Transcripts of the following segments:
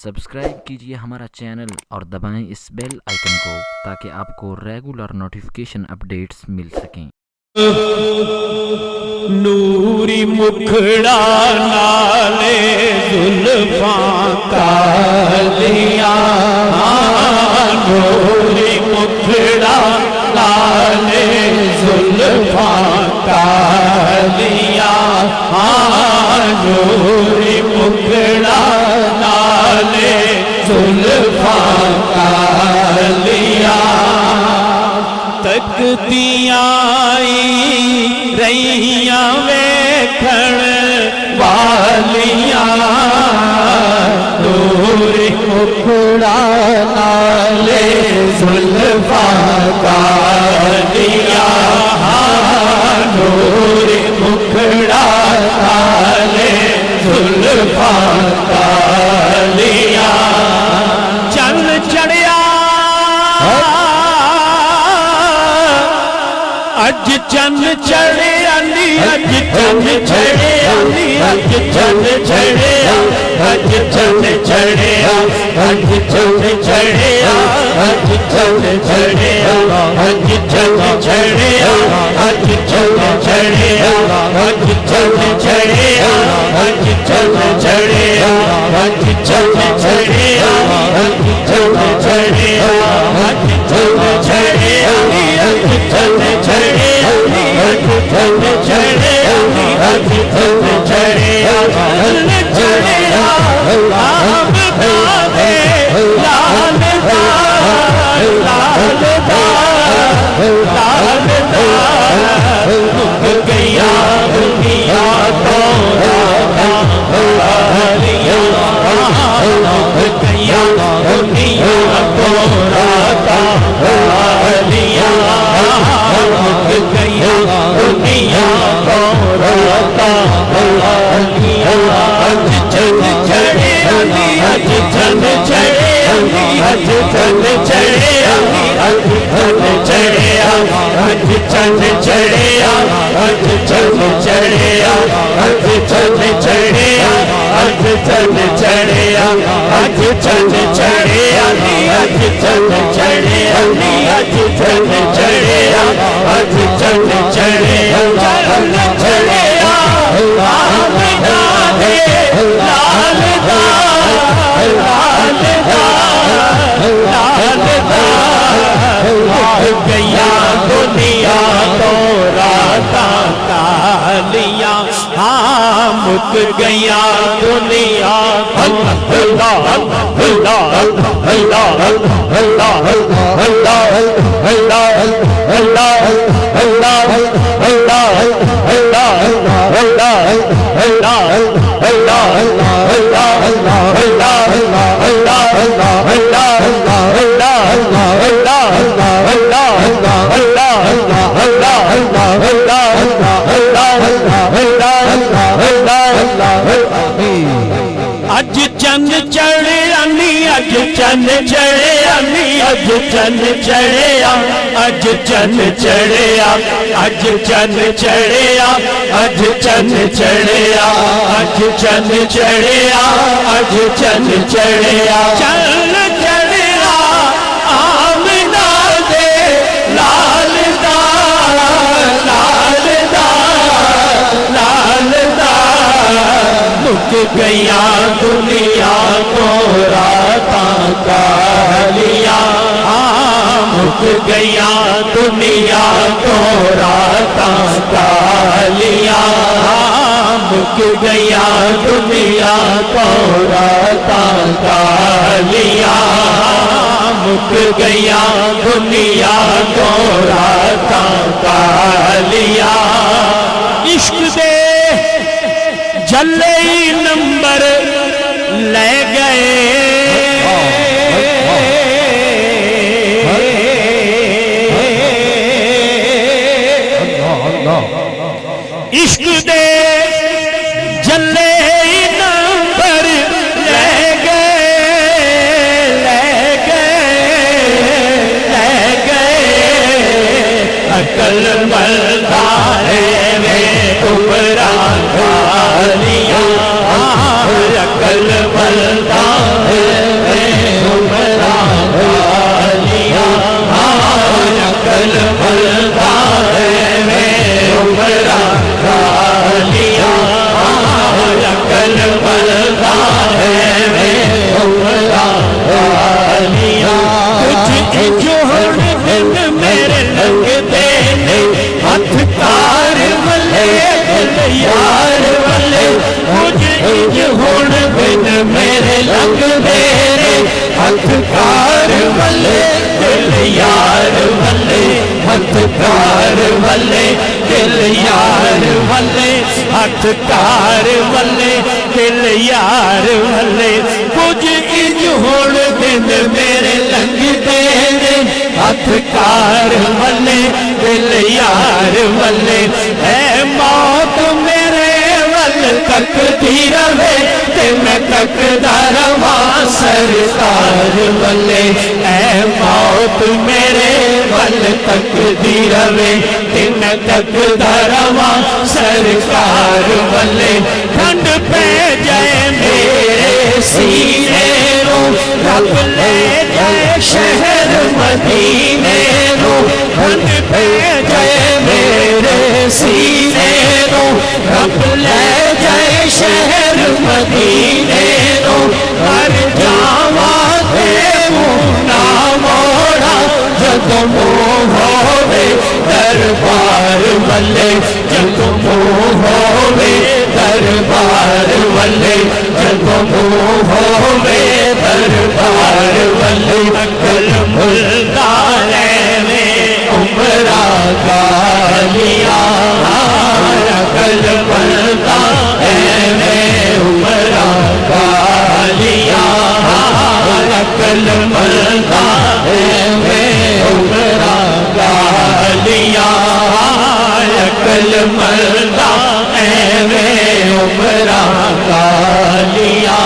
Subscribe کیجیے ہمارا channel اور دبائیں اس بیل آئیکن کو تاکہ آپ کو ریگولر نوٹیفیکیشن اپڈیٹس مل سکیں۔ نوری مکھڑا نالے زلفاں کالیاں، نوری مکھڑا نالے زلفاں کالیاں، نوری مکھڑا نالے زلفاں کالیاں، تکتیاں رہیاں ویکھن والیاں، نوری مکھڑا نالے زلفاں کالیاں، نوری مکھڑا نالے زلفاں کالیاں، چل چڑھیا اج چند چڑھے علی، اج چند چڑھے علی، اج چند چڑھے اج چند چڑھے اج چند چڑھے اج چند چڑھے اج چند چڑھے اج چند چڑھے اج چند چڑھے اج چند چڑھے اج چند چڑھے اج چند چڑھے اج چند چڑھے اج چند چڑھے اج چند چڑھے اج چند چڑھے چند چڑھے آب دادے لال دا لال دا لال دا، رک گیا دنیا تو رالیاں، رک گیا دنیا تو رالیاں، رک گیا دنیا تو رالیاں، اج چند چڑھے علی، اج چند چڑھے علی، اج چند چڑھے علی، اج چند چڑھے اج چند چڑھے اج چند چڑھے اج چند چڑھے اج چند چڑھے اج چند چڑھے علی، اج چند چڑھے علی، اج چند چڑھے اج چند چڑھے چند چڑھے آب دادے لال دا لال دا لال دا، رک گیا دنیا تو راتاں کالیاں، مک گیا دنیا اللہ اللہ اللہ اللہ اللہ اللہ اللہ اللہ اج چند چڑھے علی، اج چند چڑھے علی، اج چند چڑھے اج چند چڑھے اج چند چڑھے اج چند چڑھے اج چند چڑھے اج چند چڑھے چل چڑھیا آمنہ دے لال دا لال دا لال دا، مک گیا دنیا کو راتاں کالیاں، مک گیا دنیا کو راتاں کالیاں، مک گیا دنیا کو راتاں کالیاں، مک گیا دنیا کو راتاں کالیاں، عشق دے جلے نمبر لے گئے، عشق دے جلے نمبر لے گئے لے گئے لے گئے، عقل ملدارے میں عمران والیاں، عقل ملدار لنگ دے ہتھ کار والے دل یار والے ہتھ کار والے دل یار والے ہتھ کار والے دل یار والے کچھ انج ہوڑ دن میرے لنگ دے ہتھ کار والے دل یار والے اے موت میرے ول تک دی رہے تے میں تکدا رواں سرکار والے اے موت میرے ول تک دی رہے تے میں تکدا رواں سرکار والے ٹھنڈ پہ جائے میرے سینے رو رب لے جائے شہر مدینے رو ٹھنڈ پہ جائے میرے سینے رو رب لے جائے شہر مدینے رو ہر جاواں تے منہ نہ موڑا جدوں منہ ہووے دربار والے جدوں منہ ہووے دربار والے جدوں منہ ہووے دربار والے اکل ملتا رہے عمرہ گالیاں اکل ملتا رہے عمرہ گالیاں اکل ملتا رہے عمرہ گالیاں اکل ملتا رہے عمرہ گالیاں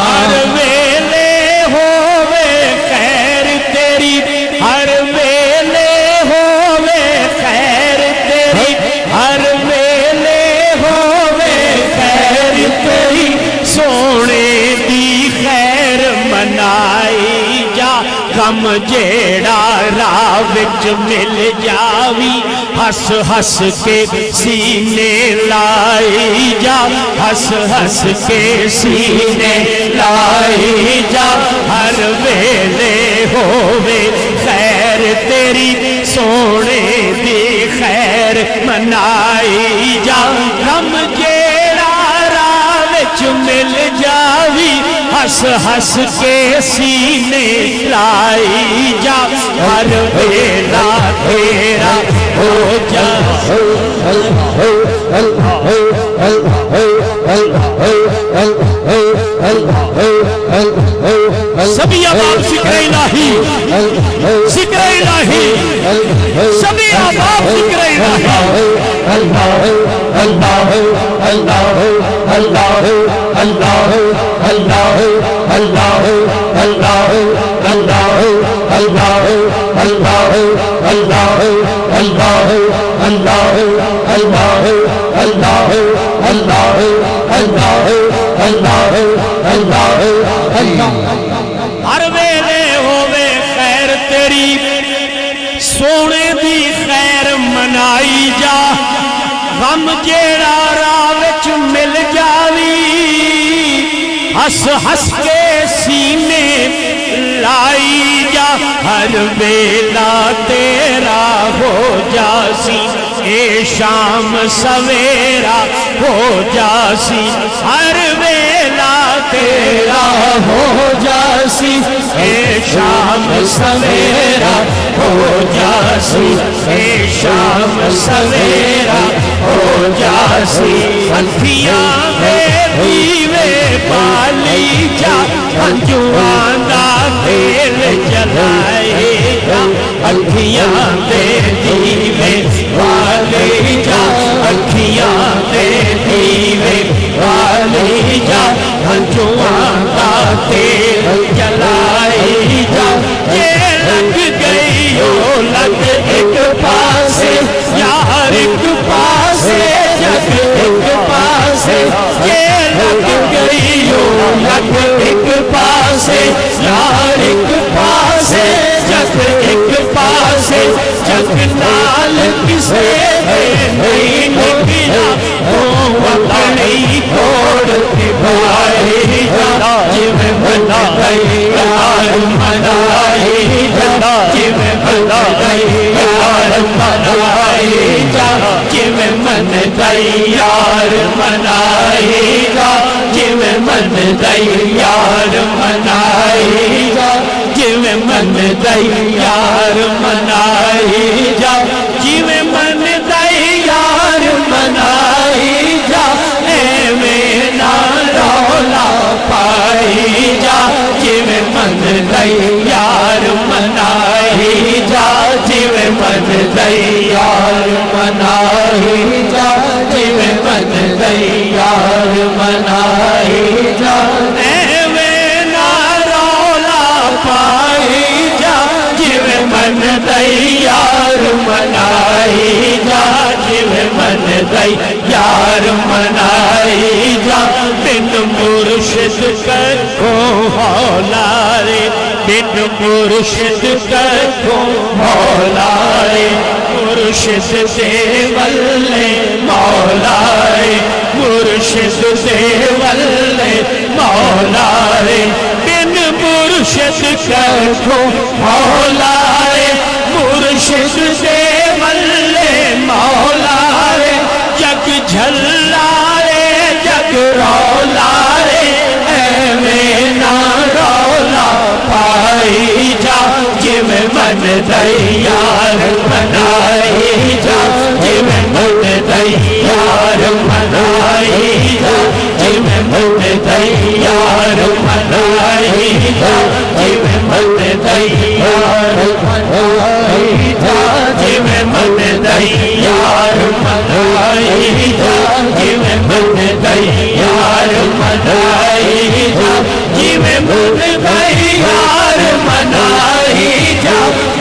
ہر ویلے ہووے خیر تیری ہر ویلے ہووے خیر تیری ہر ویلے ہووے خیر تیری سونے دی خیر منائی جا غم جیڑا راہ وچ مل جاوی ہس ہس کے سینے لائی جا ہس ہس کے سینے لائی جا ہر ویلے ہووے خیر تیری سونے دی خیر منائی جا غم جیڑا راہ وچ مل جاوی ہس ہس کے سینے لائی جا ہر ویلا تیرا ہو جا سبھی آباب ذکر الہی ذکر الہی سبھی آباب ذکر الہی اللہ اللہ اللہ اللہ اللہ اللہ اللہ اللہ اللہ اللہ اللہ اللہ اللہ اللہ اللہ اللہ اللہ اللہ اللہ ہر ویلے ہووے خیر تیری سونے دی خیر منائی جا غم جیڑا راہ وچ مل جاوی ہس ہس کے سینے لائی جا ہر ویلا تیرا ہو جاسی اے شام سویرا ہو جاسی ہر ویلا تیرا ہو جاسی اے شام سویرا ہو جاسی اے شام سویرا ہو جاسی انفیاں میں دیوے پالی جا انجوان دا تیل جلائے جا انکھیاں دے دیوے پالی جا انکھیاں دے دیوے پالی جا انجوان دا تیل جلائے جا یہ لگ گئی ہو لگ ایک پاسے یار ایک پاسے جگ ایک پاسے یہ لگ گئی ہو لگ ایک پاسے یار ایک پاسے جگ ایک پاسے جگ نال کسے نہیں نکلا تو وطنی توڑ کے بھائی جا جب منا گئی یار منائی جا جب منا گئی یار منائی جا جب من گئی یار منائی جا جب من دئی یار منائی جا جویں من دئی یار منائی جا جویں من دئی یار منائی جا ایویں نہ رولا پائی جا جویں من دئی یار منائی جا جویں من دئی یار منائی جا جویں من دئی یار منائی جا ایویں نہ رولا پائی جا جویں من دئی یار منائی جا جویں من دئی یار منائی جا بن مرشد کتھوں ہولا رے بن مرشد کتھوں ہولا رے مرشد دے ولے مولا رے مرشد دے ولے مولا رے بن مرشد کتھوں ہولا رے مرشد دے ولے مولا رے جگ جھلا رے جگ رولا رے ایویں نہ رولا پائی جا جویں من دئی یار منائی جا جویں من دئی یار منائی جا جویں من دئی یار منائی جا جویں من دئی یار منائی جا جویں من دئی یار منائی جا جویں من دئی یار منائی جا جویں من دئی یار منائی جا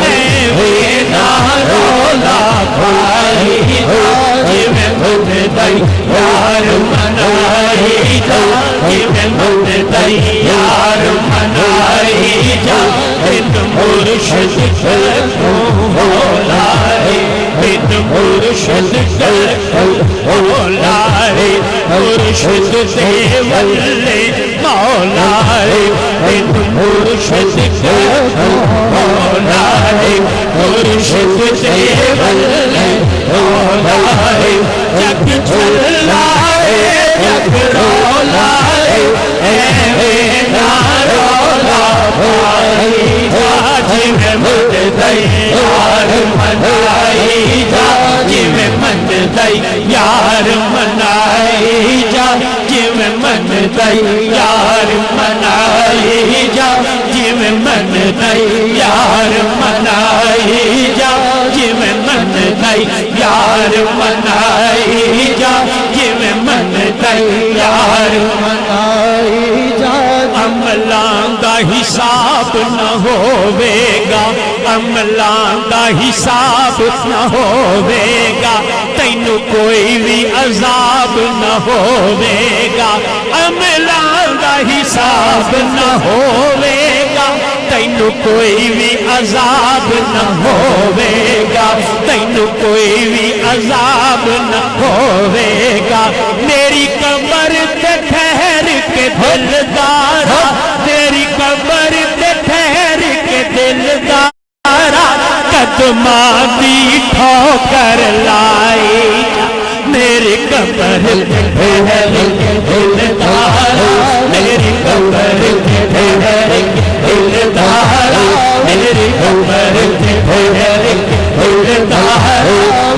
ایویں نہ رولا پائی جا جویں من دئی یار منائی جا جویں من دئی یار منائی جا بن مرشد کتھوں ہولا رے بن مرشد کتھوں ہولا رے مرشد دے ولے مولا رے بن مرشد کتھوں ہولا رے مرشد دے ولے مولا رے جگ جھلا رے جگ رولا رے ایویں نہ رولا پائی جا جویں من دئی یار منائی جا جویں من دئی یار منائی جا جویں من دئی یار منائی جا جویں من دئی یار منائی جا جویں من دئی یار منائی جا جویں من دئی یار منائی جا عملاں دا حساب نہ ہووے گا عملاں دا حساب نہ ہووے گا تینوں کوئی بھی عذاب نہ ہووے گا عملاں دا حساب نہ ہووے گا تینوں کوئی بھی عذاب نہ ہووے گا تینوں کوئی بھی عذاب نہ ہووے گا میری قبر تے ٹھہر کے دلدارا تیری قبر تے ٹھہر کے دلدارا قدماں دی ٹھوکر لائی جا میری قبر تے ٹھہر کے دلدارا میری قبر تے ٹھہر کے دلدارا میری قبر تے ٹھہر کے دلدارا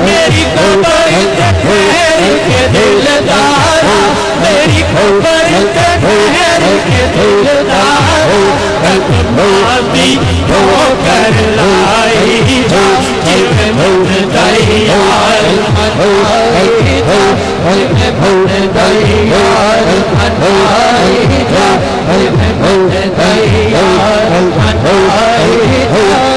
میری قبر تے ٹھہر کے دلدارا میری قبر تے ٹھہر کے دلدارا قدماں دی ٹھوکر لائی جا جویں من دئی یار منائی جا جویں من دئی یار منائی جا جویں من دئی یار منائی جا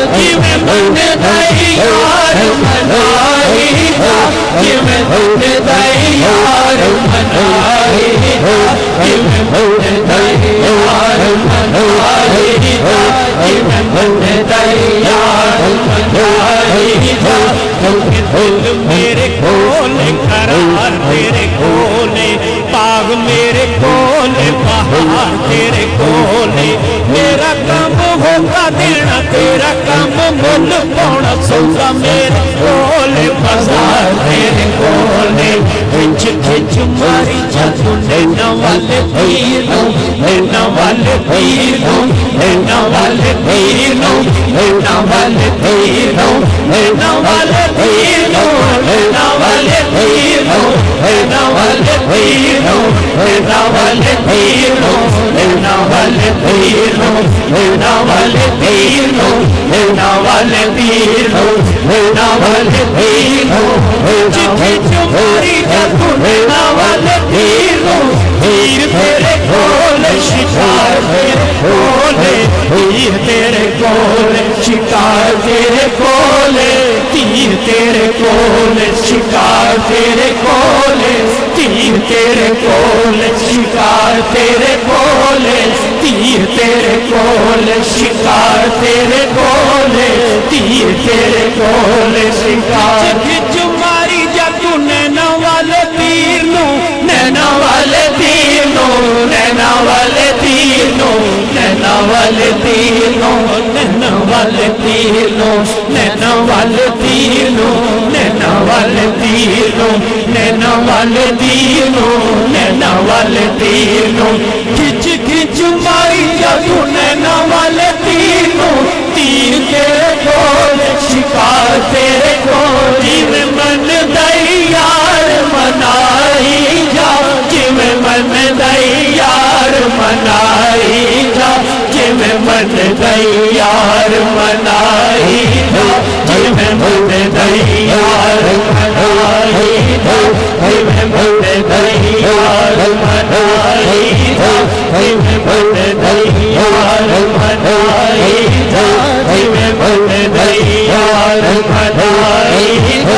جویں من دئی یار منائی جا جویں من دئی یار منائی جا جویں من دئی یار منائی جا جویں من دئی یار منائی جا دل میرے کول قرار تیرے کول باغ میرے کول بہار تیرے کول میرا کام ہوگا دینا تیرا کام مل پاؤنا سودا میرے کول کولے بازار تیرے کولے کھچ کھچ ماری جاتو نینا والے پیروں نینا والے پیروں نینا والے پیروں نینا والے پیروں نینا والے پیروں نینا والے پیروں نینا والے پیروں نینا والے پیروں نینا والے پیروں نینا والے پیروں نینا والے پیروں نینا والے پیروں جتھے چماری جاتو نینا والے پیروں پیر تیرے کولے شکار تیرے کولے پیر تیرے کولے شکار تیرے کولے تیر تیرے کولے شکار تیرے کولے تیر تیرے کولے شکار تیرے کولے تیر تیرے کولے شکار تیرے کولے تیر تیرے کولے شکار کھچ ماری جاتو نینا والے تیر نو نینا والے تیر نو نینا والے تیر نو نینا والے تیر نو نینا والے تیر نو نینا والے تیر نو نینا والے تیر نو نینا والے تیر نو نینا والے تیر نو کھچ کھچ ماری جاتو نینا والے تیر نو تیر تیرے کولے شکار تیرے کولے جی من دئی یار منائی جا جی من دئی یار منائی جا جی من دئی یار منائی جا جی من دئی یار منائی جا جی من دئی یار منائی جا جی من دئی یار منائی جا جی من دئی یار منائی جا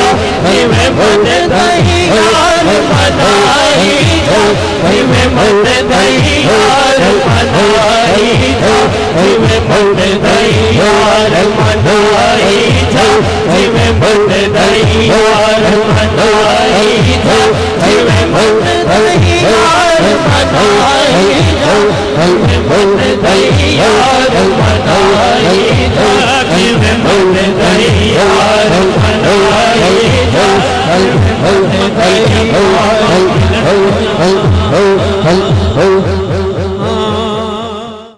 جی من دئی یار منائی جا جی من دئی یار منائی جا جی من دئی یار منائی جا جی من دئی یار منائی جا جی من دئی یار منائی جا جی من دئی یار منائی جا جی من دئی یار منائی جا جی من دئی یار منائی جا